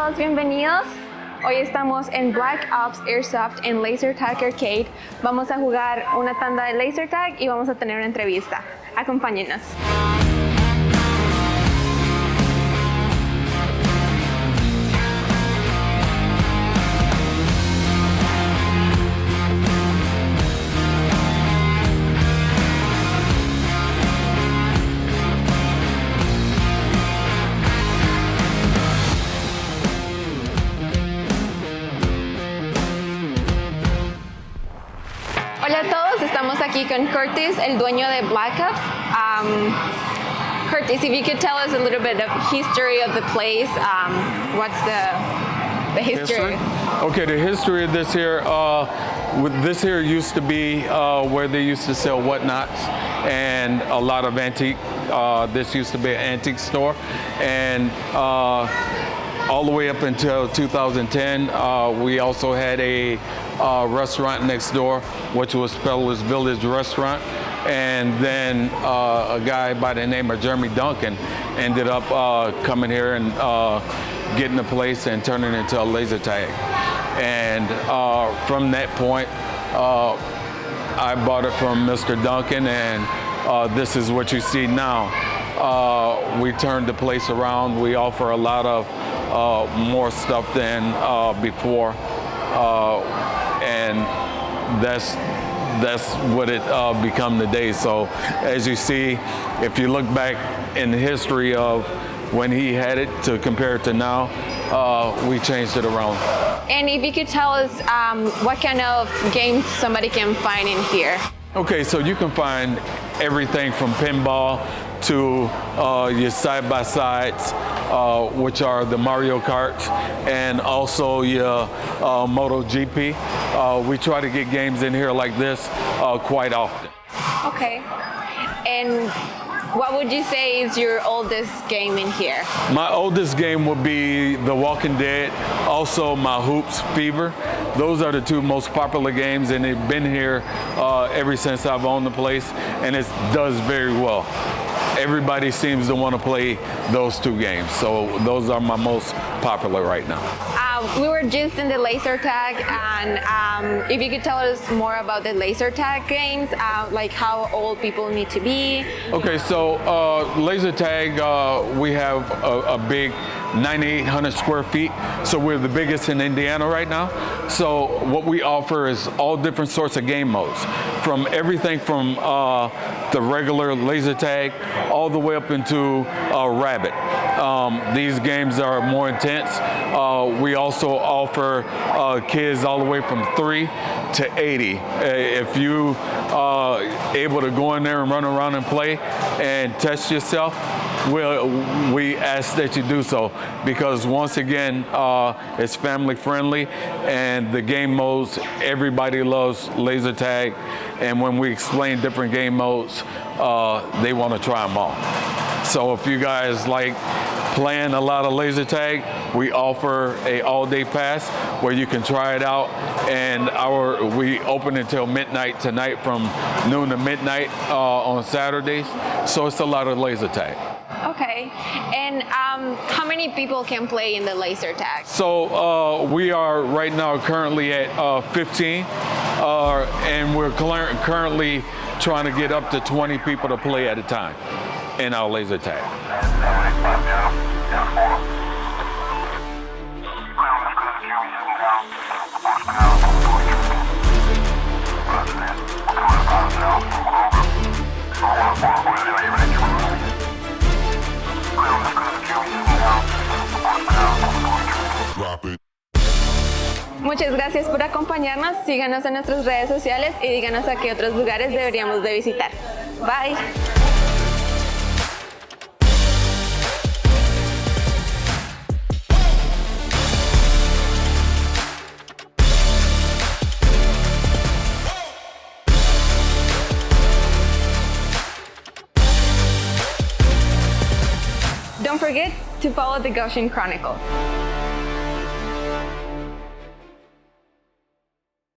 todos bienvenidos. Hoy estamos en Black Ops Airsoft en Laser Tag Arcade. Vamos a jugar una tanda de laser tag y vamos a tener una entrevista. Acompáñenos. Hola a todos, estamos aquí con Curtis, el dueño de Black Ops. Curtis, if you could tell us a little bit of history of the place, what's the history? Okay, the history of this here, this here used to be where they used to sell whatnots and a lot of antique. This used to be an antique store, and all the way up until 2010, we also had a restaurant next door, which was Peddlers Village Restaurant. And then a guy by the name of Jeremy Duncan ended up coming here and getting the place and turning it into a laser tag. And from that point, I bought it from Mr. Duncan, and this is what you see now. We turned the place around. We offer a lot of more stuff than before, and that's what it become today. So as you see, if you look back in the history of when he had it to compare it to now, we changed it around. And if you could tell us what kind of games somebody can find in here. Okay, so you can find everything from pinball to your side-by-sides, which are the Mario Karts, and also your MotoGP. We try to get games in here like this quite often. Okay. And what would you say is your oldest game in here? My oldest game would be The Walking Dead, also my Hoops Fever. Those are the two most popular games, and they've been here ever since I've owned the place, and it does very well. Everybody seems to want to play those two games, so those are my most popular right now. We were just in the laser tag, and if you could tell us more about the laser tag games, like how old people need to be. Okay, so laser tag, we have a big 9,800 square feet, so we're the biggest in Indiana right now. So what we offer is all different sorts of game modes, from everything from the regular laser tag all the way up into Rabbit. These games are more intense. We also offer kids all the way from 3 to 80. If you are able to go in there and run around and play and test yourself, we ask that you do so, because once again, it's family friendly, and the game modes, everybody loves laser tag, and when we explain different game modes, they want to try them all. So if you guys like playing a lot of laser tag, we offer a all-day pass where you can try it out, and we open until midnight tonight, from noon to midnight on Saturdays. So it's a lot of laser tag. Okay, and how many people can play in the laser tag? So we are right now currently at 15, and we're currently trying to get up to 20 people to play at a time in our laser tag. Muchas gracias por acompañarnos. Síganos en nuestras redes sociales y díganos a qué otros lugares deberíamos de visitar. Bye. Don't forget to follow the Goshen Chronicles.